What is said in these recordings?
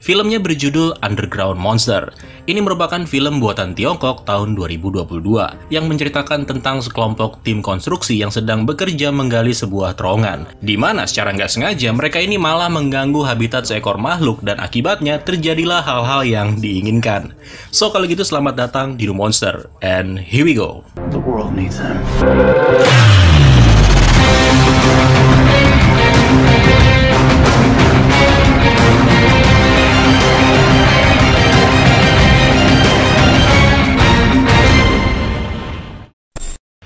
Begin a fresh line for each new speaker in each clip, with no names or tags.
Filmnya berjudul Underground Monster. Ini merupakan film buatan Tiongkok tahun 2022 yang menceritakan tentang sekelompok tim konstruksi yang sedang bekerja menggali sebuah terowongan, di mana secara nggak sengaja mereka ini malah mengganggu habitat seekor makhluk dan akibatnya terjadilah hal-hal yang diinginkan. So kalau gitu selamat datang di The Monster, and here we go.
The world needs them.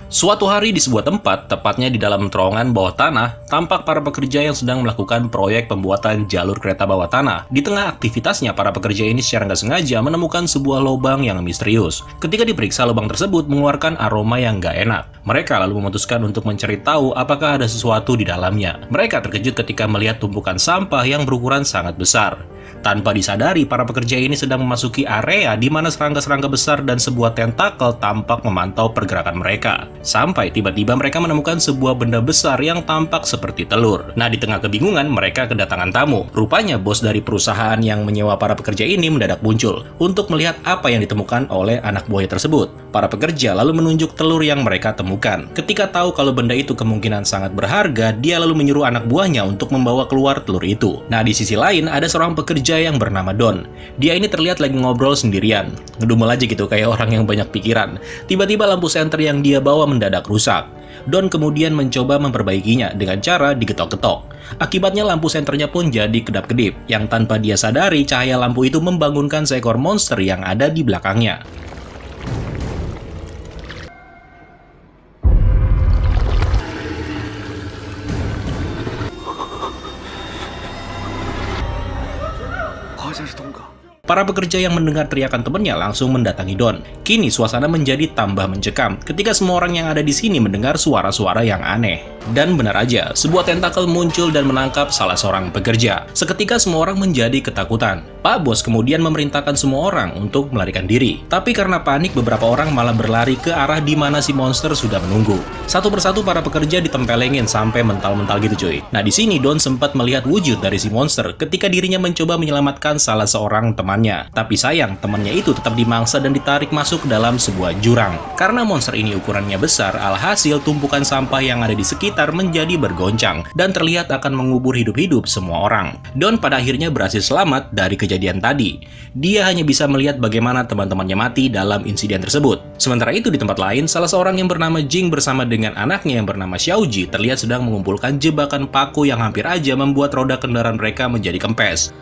Suatu hari di sebuah tempat, tepatnya di dalam terowongan bawah tanah, tampak para pekerja yang sedang melakukan proyek pembuatan jalur kereta bawah tanah. Di tengah aktivitasnya, para pekerja ini secara nggak sengaja menemukan sebuah lubang yang misterius. Ketika diperiksa, lubang tersebut mengeluarkan aroma yang nggak enak. Mereka lalu memutuskan untuk mencari tahu apakah ada sesuatu di dalamnya. Mereka terkejut ketika melihat tumpukan sampah yang berukuran sangat besar. Tanpa disadari, para pekerja ini sedang memasuki area di mana serangga-serangga besar dan sebuah tentakel tampak memantau pergerakan mereka. Sampai tiba-tiba mereka menemukan sebuah benda besar yang tampak seperti telur. Nah, di tengah kebingungan, mereka kedatangan tamu. Rupanya bos dari perusahaan yang menyewa para pekerja ini mendadak muncul untuk melihat apa yang ditemukan oleh anak buahnya tersebut. Para pekerja lalu menunjuk telur yang mereka temukan. Ketika tahu kalau benda itu kemungkinan sangat berharga, dia lalu menyuruh anak buahnya untuk membawa keluar telur itu. Nah, di sisi lain ada seorang pekerja yang bernama Don. Dia ini terlihat lagi ngobrol sendirian. Ngedumel aja gitu kayak orang yang banyak pikiran. Tiba-tiba lampu senter yang dia bawa mendadak rusak. Don kemudian mencoba memperbaikinya dengan cara digetok-getok. Akibatnya lampu senternya pun jadi kedap-kedip, yang tanpa dia sadari cahaya lampu itu membangunkan seekor monster yang ada di belakangnya. Para pekerja yang mendengar teriakan temannya langsung mendatangi Don. Kini suasana menjadi tambah mencekam ketika semua orang yang ada di sini mendengar suara-suara yang aneh. Dan benar aja, sebuah tentakel muncul dan menangkap salah seorang pekerja. Seketika semua orang menjadi ketakutan. Pak Bos kemudian memerintahkan semua orang untuk melarikan diri. Tapi karena panik, beberapa orang malah berlari ke arah di mana si monster sudah menunggu. Satu persatu para pekerja ditempelengin sampai mental-mental gitu cuy. Nah di sini Don sempat melihat wujud dari si monster ketika dirinya mencoba menyelamatkan salah seorang temannya. Tapi sayang, temannya itu tetap dimangsa dan ditarik masuk ke dalam sebuah jurang. Karena monster ini ukurannya besar, alhasil tumpukan sampah yang ada di sekitar menjadi bergoncang dan terlihat akan mengubur hidup-hidup semua orang. Don pada akhirnya berhasil selamat dari kejadian tadi. Dia hanya bisa melihat bagaimana teman-temannya mati dalam insiden tersebut. Sementara itu di tempat lain, salah seorang yang bernama Jing bersama dengan anaknya yang bernama Xiaoji terlihat sedang mengumpulkan jebakan paku yang hampir aja membuat roda kendaraan mereka menjadi kempes.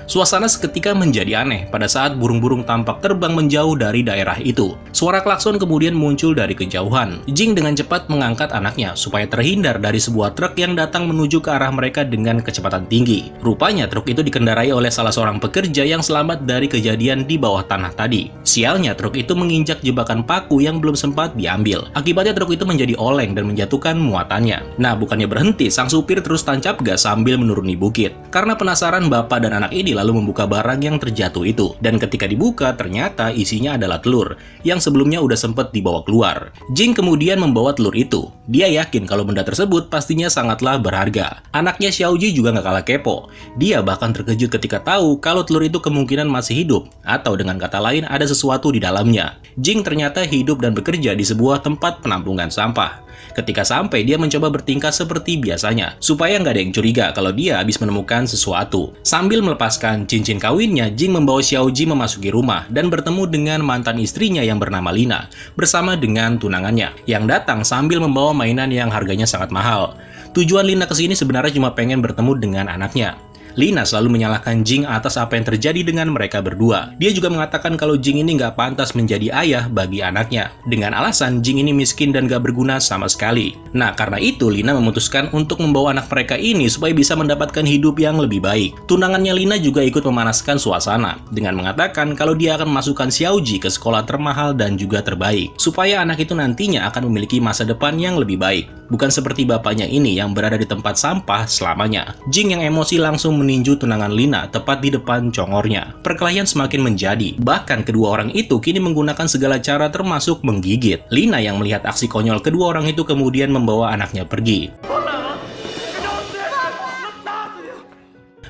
Suasana seketika menjadi aneh pada saat burung-burung tampak terbang menjauh dari daerah itu. Suara klakson kemudian muncul dari kejauhan. Jing dengan cepat mengangkat anaknya supaya terhindar dari sebuah truk yang datang menuju ke arah mereka dengan kecepatan tinggi. Rupanya truk itu dikendarai oleh salah seorang pekerja yang selamat dari kejadian di bawah tanah tadi. Sialnya truk itu menginjak jebakan paku yang belum sempat diambil. Akibatnya truk itu menjadi oleng dan menjatuhkan muatannya. Nah, bukannya berhenti, sang supir terus tancap gas sambil menuruni bukit. Karena penasaran, bapak dan anak ini lalu membuka barang yang terjatuh itu. Dan ketika dibuka, ternyata isinya adalah telur yang sebelumnya udah sempat dibawa keluar. Jing kemudian membawa telur itu. Dia yakin kalau benda tersebut pastinya sangatlah berharga. Anaknya Xiaoji juga nggak kalah kepo. Dia bahkan terkejut ketika tahu kalau telur itu kemungkinan masih hidup, atau dengan kata lain ada sesuatu di dalamnya. Jing ternyata hidup dan bekerja di sebuah tempat penampungan sampah. Ketika sampai, dia mencoba bertingkah seperti biasanya, supaya nggak ada yang curiga kalau dia habis menemukan sesuatu. Sambil melepaskan cincin kawinnya, Jing membawa Xiaoji memasuki rumah dan bertemu dengan mantan istrinya yang bernama Lina, bersama dengan tunangannya, yang datang sambil membawa mainan yang harganya sangat mahal. Tujuan Lina kesini sebenarnya cuma pengen bertemu dengan anaknya. Lina selalu menyalahkan Jing atas apa yang terjadi dengan mereka berdua. Dia juga mengatakan kalau Jing ini nggak pantas menjadi ayah bagi anaknya, dengan alasan Jing ini miskin dan nggak berguna sama sekali. Nah, karena itu Lina memutuskan untuk membawa anak mereka ini supaya bisa mendapatkan hidup yang lebih baik. Tunangannya Lina juga ikut memanaskan suasana, dengan mengatakan kalau dia akan memasukkan Xiaoji ke sekolah termahal dan juga terbaik, supaya anak itu nantinya akan memiliki masa depan yang lebih baik. Bukan seperti bapaknya ini yang berada di tempat sampah selamanya. Jing yang emosi langsung meninju tunangan Lina tepat di depan congornya. Perkelahian semakin menjadi. Bahkan kedua orang itu kini menggunakan segala cara termasuk menggigit. Lina yang melihat aksi konyol kedua orang itu kemudian membawa anaknya pergi.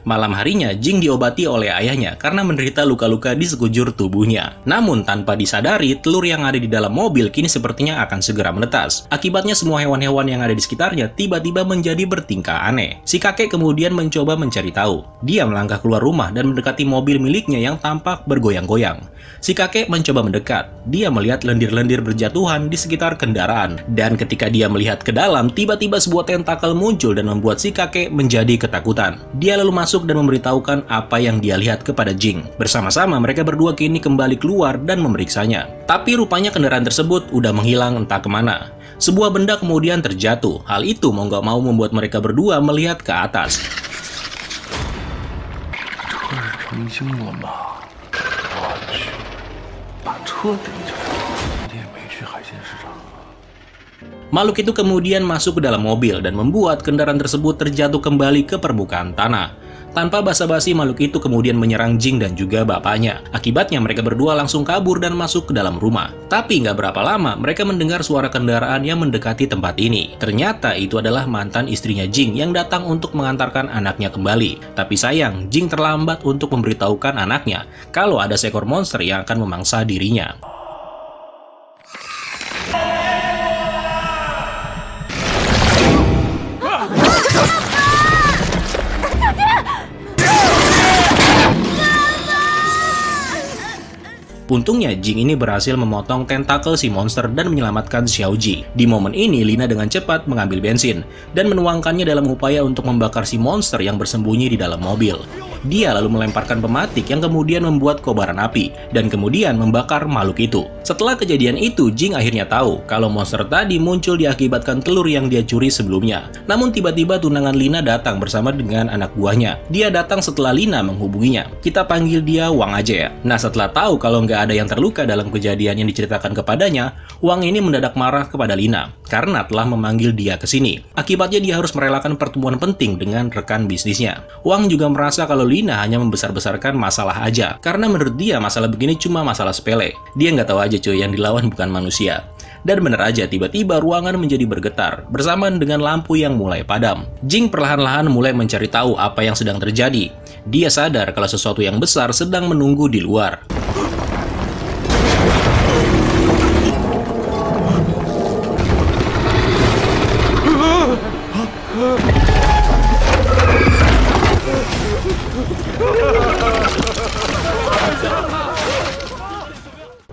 Malam harinya, Jing diobati oleh ayahnya karena menderita luka-luka di sekujur tubuhnya. Namun tanpa disadari, telur yang ada di dalam mobil kini sepertinya akan segera menetas. Akibatnya semua hewan-hewan yang ada di sekitarnya tiba-tiba menjadi bertingkah aneh. Si kakek kemudian mencoba mencari tahu. Dia melangkah keluar rumah dan mendekati mobil miliknya yang tampak bergoyang-goyang. Si kakek mencoba mendekat. Dia melihat lendir-lendir berjatuhan di sekitar kendaraan. Dan ketika dia melihat ke dalam, tiba-tiba sebuah tentakel muncul dan membuat si kakek menjadi ketakutan. Dia lalu masuk dan memberitahukan apa yang dia lihat kepada Jing. Bersama-sama mereka berdua kini kembali keluar dan memeriksanya. Tapi rupanya kendaraan tersebut udah menghilang entah kemana. Sebuah benda kemudian terjatuh. Hal itu mau nggak mau membuat mereka berdua melihat ke atas. Makhluk itu kemudian masuk ke dalam mobil dan membuat kendaraan tersebut terjatuh kembali ke permukaan tanah. Tanpa basa-basi, makhluk itu kemudian menyerang Jing dan juga bapaknya. Akibatnya mereka berdua langsung kabur dan masuk ke dalam rumah. Tapi nggak berapa lama, mereka mendengar suara kendaraan yang mendekati tempat ini. Ternyata itu adalah mantan istrinya Jing yang datang untuk mengantarkan anaknya kembali. Tapi sayang, Jing terlambat untuk memberitahukan anaknya kalau ada seekor monster yang akan memangsa dirinya. Untungnya, Jing ini berhasil memotong tentakel si monster dan menyelamatkan Xiaoji. Di momen ini, Lina dengan cepat mengambil bensin dan menuangkannya dalam upaya untuk membakar si monster yang bersembunyi di dalam mobil. Dia lalu melemparkan pematik yang kemudian membuat kobaran api dan kemudian membakar makhluk itu. Setelah kejadian itu, Jing akhirnya tahu kalau monster tadi muncul diakibatkan telur yang dia curi sebelumnya. Namun tiba-tiba tunangan Lina datang bersama dengan anak buahnya. Dia datang setelah Lina menghubunginya. Kita panggil dia Wang aja ya. Nah, setelah tahu kalau nggak ada yang terluka dalam kejadian yang diceritakan kepadanya, Wang ini mendadak marah kepada Lina karena telah memanggil dia ke sini. Akibatnya dia harus merelakan pertemuan penting dengan rekan bisnisnya. Wang juga merasa kalau Lina hanya membesar-besarkan masalah aja, karena menurut dia masalah begini cuma masalah sepele. Dia nggak tahu aja cuy, yang dilawan bukan manusia. Dan bener aja, tiba-tiba ruangan menjadi bergetar, bersamaan dengan lampu yang mulai padam. Jing perlahan-lahan mulai mencari tahu apa yang sedang terjadi. Dia sadar kalau sesuatu yang besar sedang menunggu di luar.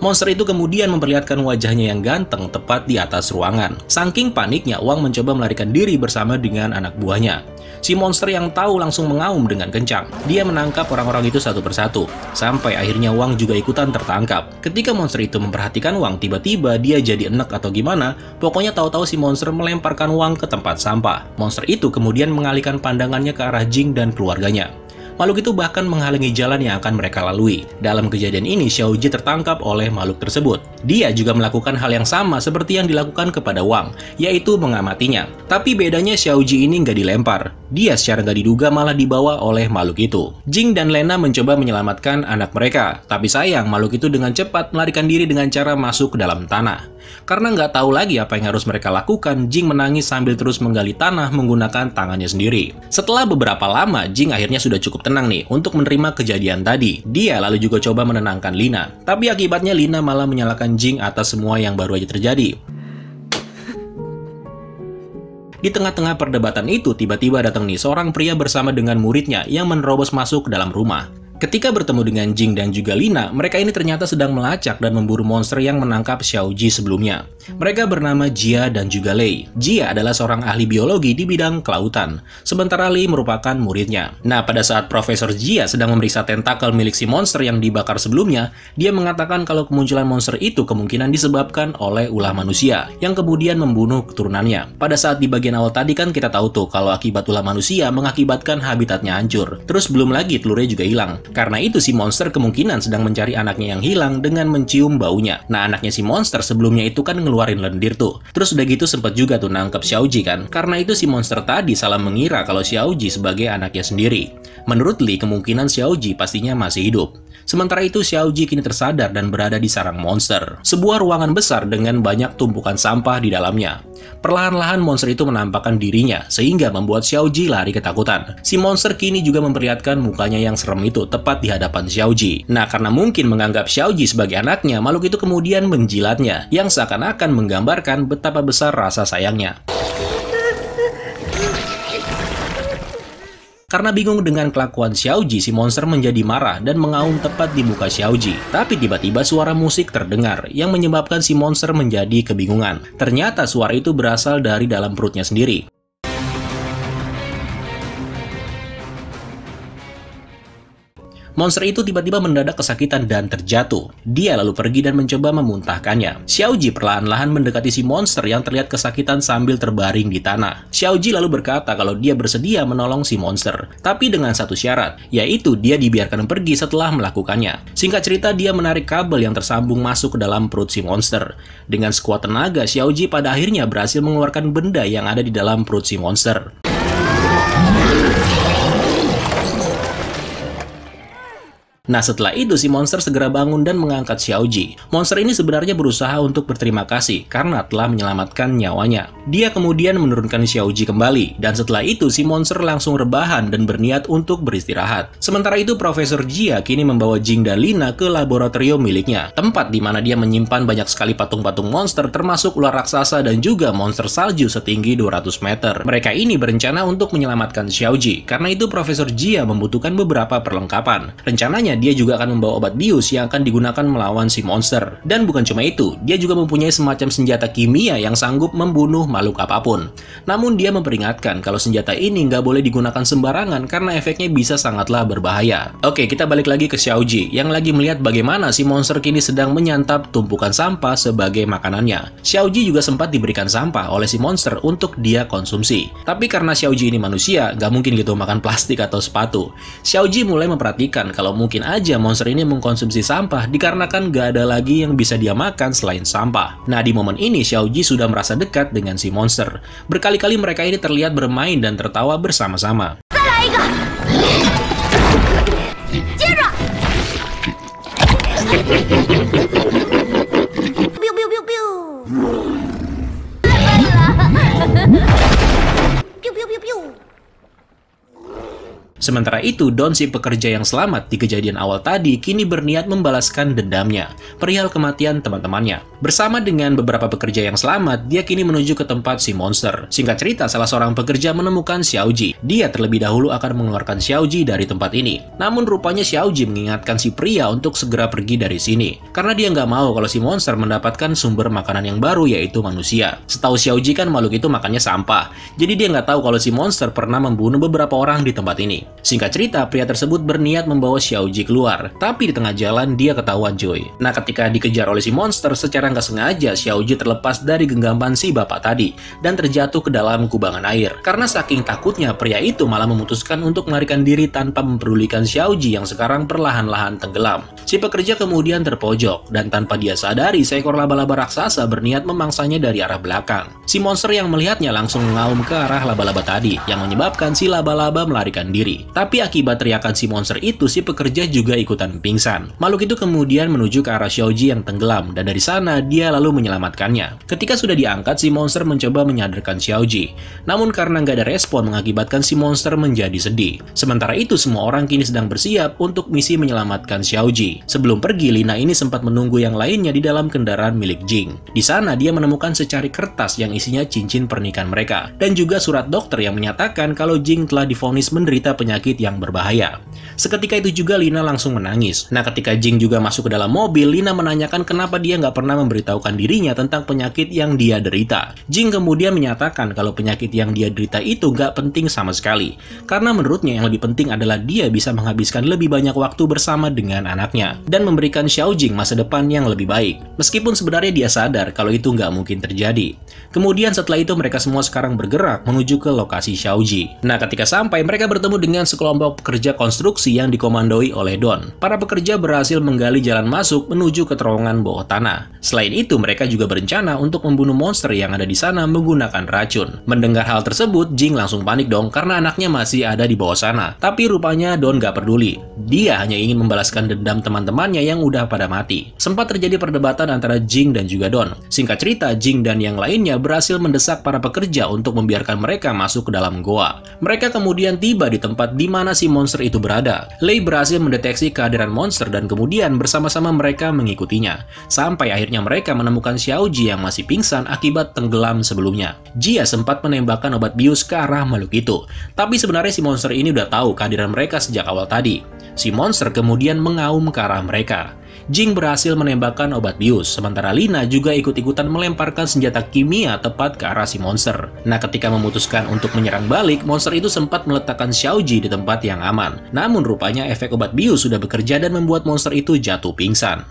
Monster itu kemudian memperlihatkan wajahnya yang ganteng tepat di atas ruangan. Saking paniknya, Wang mencoba melarikan diri bersama dengan anak buahnya. Si monster yang tahu langsung mengaum dengan kencang. Dia menangkap orang-orang itu satu persatu, sampai akhirnya Wang juga ikutan tertangkap. Ketika monster itu memperhatikan Wang, tiba-tiba dia jadi enek atau gimana, pokoknya tahu-tahu si monster melemparkan Wang ke tempat sampah. Monster itu kemudian mengalihkan pandangannya ke arah Jing dan keluarganya. Makhluk itu bahkan menghalangi jalan yang akan mereka lalui. Dalam kejadian ini, Xiaoji tertangkap oleh makhluk tersebut. Dia juga melakukan hal yang sama seperti yang dilakukan kepada Wang, yaitu mengamatinya. Tapi bedanya Xiaoji ini nggak dilempar. Dia secara nggak diduga malah dibawa oleh makhluk itu. Jing dan Lena mencoba menyelamatkan anak mereka. Tapi sayang, makhluk itu dengan cepat melarikan diri dengan cara masuk ke dalam tanah. Karena nggak tahu lagi apa yang harus mereka lakukan, Jing menangis sambil terus menggali tanah menggunakan tangannya sendiri. Setelah beberapa lama, Jing akhirnya sudah cukup tenang nih untuk menerima kejadian tadi. Dia lalu juga coba menenangkan Lina. Tapi akibatnya Lina malah menyalahkan Jing atas semua yang baru aja terjadi. Di tengah-tengah perdebatan itu, tiba-tiba datang nih seorang pria bersama dengan muridnya yang menerobos masuk ke dalam rumah. Ketika bertemu dengan Jing dan juga Lina, mereka ini ternyata sedang melacak dan memburu monster yang menangkap Xiaoji sebelumnya. Mereka bernama Jia dan juga Lei. Jia adalah seorang ahli biologi di bidang kelautan, sementara Lei merupakan muridnya. Nah, pada saat Profesor Jia sedang memeriksa tentakel milik si monster yang dibakar sebelumnya, dia mengatakan kalau kemunculan monster itu kemungkinan disebabkan oleh ulah manusia, yang kemudian membunuh keturunannya. Pada saat di bagian awal tadi kan kita tahu tuh kalau akibat ulah manusia mengakibatkan habitatnya hancur. Terus belum lagi telurnya juga hilang. Karena itu si monster kemungkinan sedang mencari anaknya yang hilang dengan mencium baunya. Nah, anaknya si monster sebelumnya itu kan ngeluarin lendir tuh. Terus udah gitu sempat juga tuh nangkep Xiaoji kan. Karena itu si monster tadi salah mengira kalau Xiaoji sebagai anaknya sendiri. Menurut Li, kemungkinan Xiaoji pastinya masih hidup. Sementara itu Xiaoji kini tersadar dan berada di sarang monster. Sebuah ruangan besar dengan banyak tumpukan sampah di dalamnya. Perlahan-lahan monster itu menampakkan dirinya, sehingga membuat Xiaoji lari ketakutan. Si monster kini juga memperlihatkan mukanya yang serem itu tepat di hadapan Xiaoji. Nah, karena mungkin menganggap Xiaoji sebagai anaknya, makhluk itu kemudian menjilatnya, yang seakan-akan menggambarkan betapa besar rasa sayangnya. Karena bingung dengan kelakuan Xiaoji, si monster menjadi marah dan mengaum tepat di muka Xiaoji. Tapi tiba-tiba suara musik terdengar yang menyebabkan si monster menjadi kebingungan. Ternyata suara itu berasal dari dalam perutnya sendiri. Monster itu tiba-tiba mendadak kesakitan dan terjatuh. Dia lalu pergi dan mencoba memuntahkannya. Xiaoji perlahan-lahan mendekati si monster yang terlihat kesakitan sambil terbaring di tanah. Xiaoji lalu berkata kalau dia bersedia menolong si monster, tapi dengan satu syarat, yaitu dia dibiarkan pergi setelah melakukannya. Singkat cerita, dia menarik kabel yang tersambung masuk ke dalam perut si monster. Dengan sekuat tenaga, Xiaoji pada akhirnya berhasil mengeluarkan benda yang ada di dalam perut si monster. Nah, setelah itu si monster segera bangun dan mengangkat Xiaoji. Monster ini sebenarnya berusaha untuk berterima kasih karena telah menyelamatkan nyawanya. Dia kemudian menurunkan Xiaoji kembali, dan setelah itu si monster langsung rebahan dan berniat untuk beristirahat. Sementara itu Profesor Jia kini membawa Jing dan Lina ke laboratorium miliknya, tempat di mana dia menyimpan banyak sekali patung-patung monster termasuk ular raksasa dan juga monster salju setinggi 200 meter. Mereka ini berencana untuk menyelamatkan Xiaoji, karena itu Profesor Jia membutuhkan beberapa perlengkapan. Rencananya dia juga akan membawa obat bius yang akan digunakan melawan si monster. Dan bukan cuma itu, dia juga mempunyai semacam senjata kimia yang sanggup membunuh makhluk apapun. Namun dia memperingatkan kalau senjata ini nggak boleh digunakan sembarangan karena efeknya bisa sangatlah berbahaya. Oke, kita balik lagi ke Xiaoji yang lagi melihat bagaimana si monster kini sedang menyantap tumpukan sampah sebagai makanannya. Xiaoji juga sempat diberikan sampah oleh si monster untuk dia konsumsi. Tapi karena Xiaoji ini manusia, nggak mungkin gitu makan plastik atau sepatu. Xiaoji mulai memperhatikan kalau mungkin aja monster ini mengkonsumsi sampah dikarenakan gak ada lagi yang bisa dia makan selain sampah. Nah, di momen ini Xiaoji sudah merasa dekat dengan si monster. Berkali-kali mereka ini terlihat bermain dan tertawa bersama-sama. Sementara itu, Don, si pekerja yang selamat di kejadian awal tadi, kini berniat membalaskan dendamnya perihal kematian teman-temannya. Bersama dengan beberapa pekerja yang selamat, dia kini menuju ke tempat si monster. Singkat cerita, salah seorang pekerja menemukan Xiaoji. Dia terlebih dahulu akan mengeluarkan Xiaoji dari tempat ini. Namun rupanya Xiaoji mengingatkan si pria untuk segera pergi dari sini, karena dia nggak mau kalau si monster mendapatkan sumber makanan yang baru, yaitu manusia. Setahu Xiaoji kan makhluk itu makannya sampah, jadi dia nggak tahu kalau si monster pernah membunuh beberapa orang di tempat ini. Singkat cerita, pria tersebut berniat membawa Xiaoji keluar, tapi di tengah jalan dia ketahuan cuy. Nah, ketika dikejar oleh si monster, secara nggak sengaja Xiaoji terlepas dari genggaman si bapak tadi dan terjatuh ke dalam kubangan air. Karena saking takutnya, pria itu malah memutuskan untuk melarikan diri tanpa mempedulikan Xiaoji yang sekarang perlahan-lahan tenggelam. Si pekerja kemudian terpojok, dan tanpa dia sadari, seekor laba-laba raksasa berniat memangsanya dari arah belakang. Si monster yang melihatnya langsung mengaum ke arah laba-laba tadi, yang menyebabkan si laba-laba melarikan diri. Tapi akibat teriakan si monster itu, si pekerja juga ikutan pingsan. Makhluk itu kemudian menuju ke arah Xiaoji yang tenggelam, dan dari sana dia lalu menyelamatkannya. Ketika sudah diangkat, si monster mencoba menyadarkan Xiaoji. Namun karena nggak ada respon, mengakibatkan si monster menjadi sedih. Sementara itu, semua orang kini sedang bersiap untuk misi menyelamatkan Xiaoji. Sebelum pergi, Lina ini sempat menunggu yang lainnya di dalam kendaraan milik Jing. Di sana, dia menemukan secari kertas yang isinya cincin pernikahan mereka, dan juga surat dokter yang menyatakan kalau Jing telah divonis menderita penyakit yang berbahaya. Seketika itu juga Lina langsung menangis. Nah, ketika Jing juga masuk ke dalam mobil, Lina menanyakan kenapa dia nggak pernah memberitahukan dirinya tentang penyakit yang dia derita. Jing kemudian menyatakan kalau penyakit yang dia derita itu nggak penting sama sekali, karena menurutnya yang lebih penting adalah dia bisa menghabiskan lebih banyak waktu bersama dengan anaknya, dan memberikan Xiaojing masa depan yang lebih baik. Meskipun sebenarnya dia sadar kalau itu nggak mungkin terjadi. Kemudian setelah itu mereka semua sekarang bergerak menuju ke lokasi Xiaoji. Nah, ketika sampai, mereka bertemu dengan sekelompok pekerja konstruksi yang dikomandoi oleh Don. Para pekerja berhasil menggali jalan masuk menuju ke terowongan bawah tanah. Selain itu, mereka juga berencana untuk membunuh monster yang ada di sana menggunakan racun. Mendengar hal tersebut, Jing langsung panik dong karena anaknya masih ada di bawah sana. Tapi rupanya Don gak peduli. Dia hanya ingin membalaskan dendam teman-temannya yang udah pada mati. Sempat terjadi perdebatan antara Jing dan juga Don. Singkat cerita, Jing dan yang lainnya berhasil mendesak para pekerja untuk membiarkan mereka masuk ke dalam goa. Mereka kemudian tiba di tempat di mana si monster itu berada. Lei berhasil mendeteksi kehadiran monster dan kemudian bersama-sama mereka mengikutinya. Sampai akhirnya mereka menemukan Xiaoji yang masih pingsan akibat tenggelam sebelumnya. Jia sempat menembakkan obat bius ke arah makhluk itu. Tapi sebenarnya si monster ini udah tahu kehadiran mereka sejak awal tadi. Si monster kemudian mengaum ke arah mereka. Jing berhasil menembakkan obat bius, sementara Lina juga ikut-ikutan melemparkan senjata kimia tepat ke arah si monster. Nah, ketika memutuskan untuk menyerang balik, monster itu sempat meletakkan Xiaoji di tempat yang aman. Namun rupanya efek obat bius sudah bekerja dan membuat monster itu jatuh pingsan.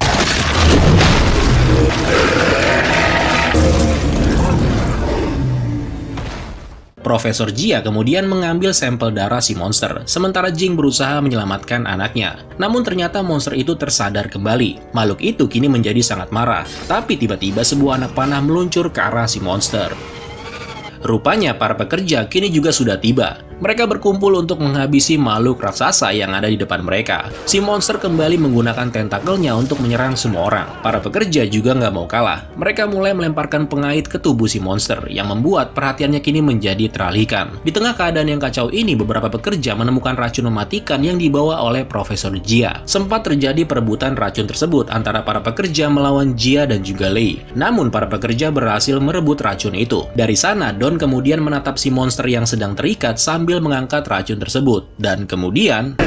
Profesor Jia kemudian mengambil sampel darah si monster, sementara Jing berusaha menyelamatkan anaknya. Namun ternyata monster itu tersadar kembali. Makhluk itu kini menjadi sangat marah, tapi tiba-tiba sebuah anak panah meluncur ke arah si monster. Rupanya para pekerja kini juga sudah tiba. Mereka berkumpul untuk menghabisi makhluk raksasa yang ada di depan mereka. Si monster kembali menggunakan tentakelnya untuk menyerang semua orang. Para pekerja juga nggak mau kalah. Mereka mulai melemparkan pengait ke tubuh si monster, yang membuat perhatiannya kini menjadi teralihkan. Di tengah keadaan yang kacau ini, beberapa pekerja menemukan racun mematikan yang dibawa oleh Profesor Jia. Sempat terjadi perebutan racun tersebut antara para pekerja melawan Jia dan juga Lei. Namun para pekerja berhasil merebut racun itu. Dari sana, Don kemudian menatap si monster yang sedang terikat sambil mengangkat racun tersebut, dan kemudian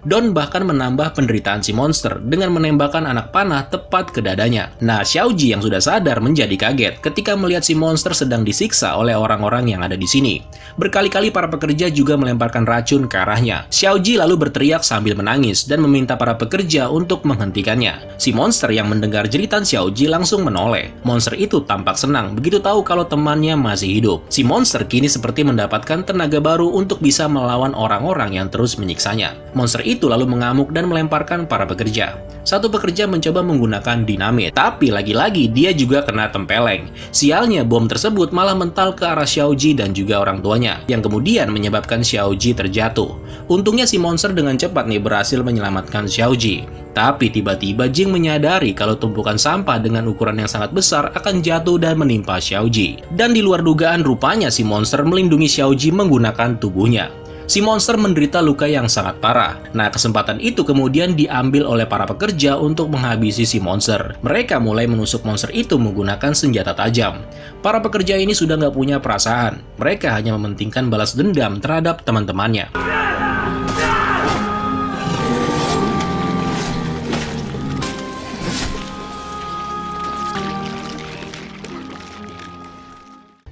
Don bahkan menambah penderitaan si monster dengan menembakkan anak panah tepat ke dadanya. Nah, Xiaoji yang sudah sadar menjadi kaget ketika melihat si monster sedang disiksa oleh orang-orang yang ada di sini. Berkali-kali para pekerja juga melemparkan racun ke arahnya. Xiaoji lalu berteriak sambil menangis dan meminta para pekerja untuk menghentikannya. Si monster yang mendengar jeritan Xiaoji langsung menoleh. Monster itu tampak senang begitu tahu kalau temannya masih hidup. Si monster kini seperti mendapatkan tenaga baru untuk bisa melawan orang-orang yang terus menyiksanya. Monster itu lalu mengamuk dan melemparkan para pekerja. Satu pekerja mencoba menggunakan dinamit, tapi lagi-lagi dia juga kena tempeleng. Sialnya, bom tersebut malah mental ke arah Xiaoji dan juga orang tuanya, yang kemudian menyebabkan Xiaoji terjatuh. Untungnya si monster dengan cepat nih berhasil menyelamatkan Xiaoji. Tapi tiba-tiba Jing menyadari kalau tumpukan sampah dengan ukuran yang sangat besar akan jatuh dan menimpa Xiaoji. Dan di luar dugaan, rupanya si monster melindungi Xiaoji menggunakan tubuhnya. Si monster menderita luka yang sangat parah. Nah, kesempatan itu kemudian diambil oleh para pekerja untuk menghabisi si monster. Mereka mulai menusuk monster itu menggunakan senjata tajam. Para pekerja ini sudah nggak punya perasaan. Mereka hanya mementingkan balas dendam terhadap teman-temannya.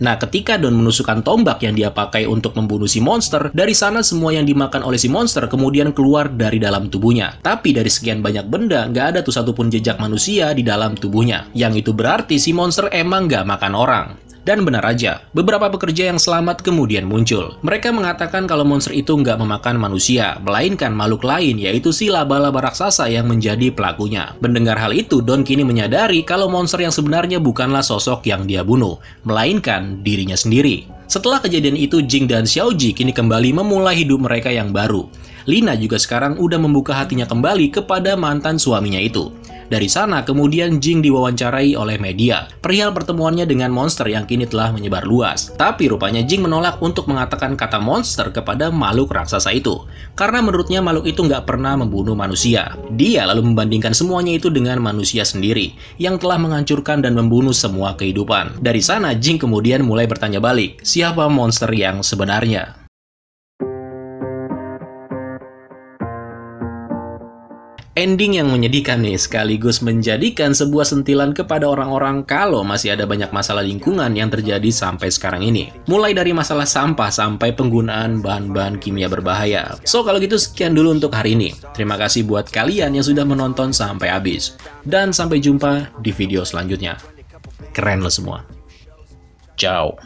Nah, ketika Don menusukkan tombak yang dia pakai untuk membunuh si monster, dari sana semua yang dimakan oleh si monster kemudian keluar dari dalam tubuhnya. Tapi dari sekian banyak benda, nggak ada tuh satupun jejak manusia di dalam tubuhnya. Yang itu berarti si monster emang nggak makan orang. Dan benar aja, beberapa pekerja yang selamat kemudian muncul. Mereka mengatakan kalau monster itu nggak memakan manusia, melainkan makhluk lain, yaitu si laba-laba raksasa yang menjadi pelakunya. Mendengar hal itu, Don kini menyadari kalau monster yang sebenarnya bukanlah sosok yang dia bunuh, melainkan dirinya sendiri. Setelah kejadian itu, Jing dan Xiaoji kini kembali memulai hidup mereka yang baru. Lina juga sekarang udah membuka hatinya kembali kepada mantan suaminya itu. Dari sana kemudian Jing diwawancarai oleh media perihal pertemuannya dengan monster yang kini telah menyebar luas. Tapi rupanya Jing menolak untuk mengatakan kata monster kepada makhluk raksasa itu. Karena menurutnya makhluk itu nggak pernah membunuh manusia. Dia lalu membandingkan semuanya itu dengan manusia sendiri yang telah menghancurkan dan membunuh semua kehidupan. Dari sana Jing kemudian mulai bertanya balik, siapa monster yang sebenarnya? Ending yang menyedihkan nih, sekaligus menjadikan sebuah sentilan kepada orang-orang kalau masih ada banyak masalah lingkungan yang terjadi sampai sekarang ini. Mulai dari masalah sampah sampai penggunaan bahan-bahan kimia berbahaya. So, kalau gitu sekian dulu untuk hari ini. Terima kasih buat kalian yang sudah menonton sampai habis. Dan sampai jumpa di video selanjutnya. Keren lo semua. Ciao.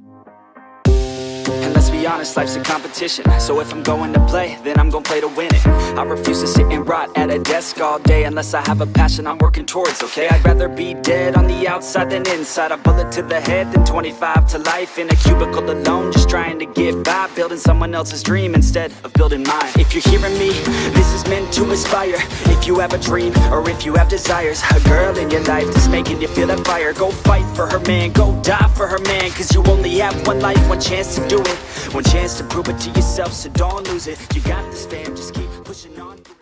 And let's be honest, life's a competition. So if I'm going to play, then I'm gonna play to win it. I refuse to sit and rot at a desk all day unless I have a passion I'm working towards, okay? I'd rather be dead on the outside than inside. A bullet to the head than 25 to life in a cubicle alone, just trying to get by, building someone else's dream instead of building mine. If you're hearing me, this is meant to inspire. If you have a dream or if you have desires, a girl in your life that's making you feel that fire, go fight for her man, go die for her man, cause you only have one life, one chance to do it, one chance to prove it to yourself, so don't lose it. You got this, fam, just keep pushing on.